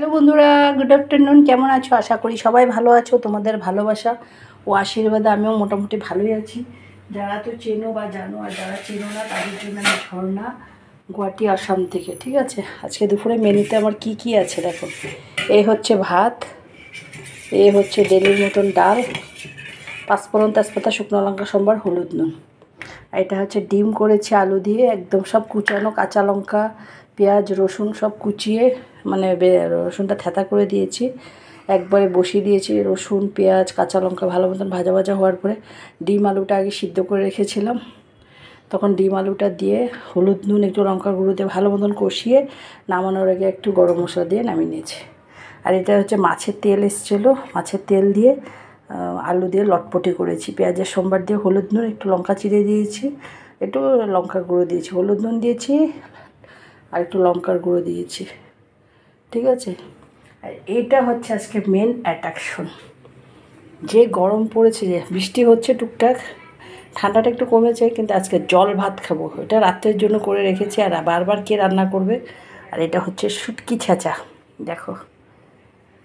Hello বন্ধুরা, good afternoon. কেমন আছো? আশা করি সবাই ভালো আছো। তোমাদের ভালোবাসা ও আশীর্বাদে আমিও মোটামুটি ভালোই আছি। যারা তো চেনো বা জানো, আর যারা চেনো না তাদের জন্য আমি ঝর্ণা, গুয়াহাটি, আসাম থেকে। ঠিক আছে, আজকে দুপুরে মেনুতে আমার কি কি আছে দেখো। এই হচ্ছে ভাত, এই হচ্ছে ডেলির মতন ডাল, পাঁচফোড়ন, তেজপাতা, শুকনো লঙ্কা, সম্বার, হলুদ, নুন। এটা হচ্ছে ডিম করেছি আলু দিয়ে, একদম সব কুচানো, কাঁচা লঙ্কা, পেঁয়াজ, রসুন সব কুচিয়ে, মানে রসুনটা থেঁতা করে দিয়েছি, একবারে বসিয়ে দিয়েছি। রসুন, পেঁয়াজ, কাঁচা লঙ্কা ভালো মতন ভাজা ভাজা হওয়ার পরে ডিম আলুটা আগে সিদ্ধ করে রেখেছিলাম। তখন ডিম আলুটা দিয়ে হলুদ, নুন, একটু লঙ্কার গুঁড়ো দিয়ে ভালো মতন কষিয়ে নামানোর আগে একটু গরম মশলা দিয়ে নামিয়ে নিয়েছি। আর এটা হচ্ছে মাছের তেল এসেছিলো, মাছের তেল দিয়ে আলু দিয়ে লটপটি করেছি, পেঁয়াজের সম্বার দিয়ে হলুদ, নুন, একটু লঙ্কা চিড়ে দিয়েছি, একটু লঙ্কার গুঁড়ো দিয়েছি, হলুদ, নুন দিয়েছি, আর একটু লঙ্কার গুঁড়ো দিয়েছি। ঠিক আছে, আর এইটা হচ্ছে আজকে মেন অ্যাট্রাকশন। যে গরম পড়েছে, যে বৃষ্টি হচ্ছে টুকটাক, ঠান্ডাটা একটু কমেছে, কিন্তু আজকে জল ভাত খাবো। এটা রাত্রের জন্য করে রেখেছি, আর বারবার কে রান্না করবে। আর এটা হচ্ছে শুটকি ছেঁচা, দেখো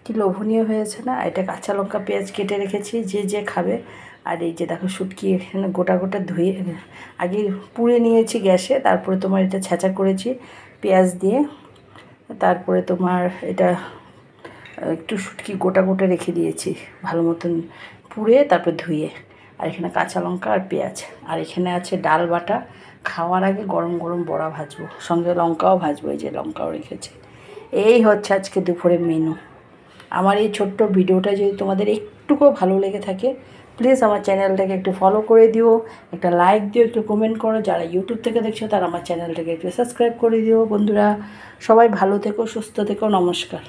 কি লোভনীয় হয়েছে না। এটা কাঁচা লঙ্কা, পেঁয়াজ কেটে রেখেছি, যে যে খাবে। আর এই যে দেখো শুটকি এখানে গোটা গোটা ধুয়ে আগে পুড়ে নিয়েছি গ্যাসে, তারপরে তোমার এটা ছেঁচা করেছি পেঁয়াজ দিয়ে। তারপরে তোমার এটা একটু শুটকি গোটা গোটা রেখে দিয়েছি ভালো মতন পুড়ে, তারপর ধুয়ে। আর এখানে কাঁচা লঙ্কা আর পেঁয়াজ, আর এখানে আছে ডাল বাটা। খাওয়ার আগে গরম গরম বড়া ভাজবো, সঙ্গে লঙ্কাও ভাজবো, এই যে লঙ্কাও রেখেছি। এই হচ্ছে আজকে দুপুরের মেনু। আমার এই ছোট্ট ভিডিওটা যদি তোমাদের একটুকুও ভালো লেগে থাকে, প্লিজ আমার চ্যানেলটাকে একটু ফলো করে দিও, একটা লাইক দিও, একটু কমেন্ট করো। যারা ইউটিউব থেকে দেখছো তারা আমার চ্যানেলটাকে একটু সাবস্ক্রাইব করে দিও। বন্ধুরা সবাই ভালো থেকো, সুস্থ থেকো, নমস্কার।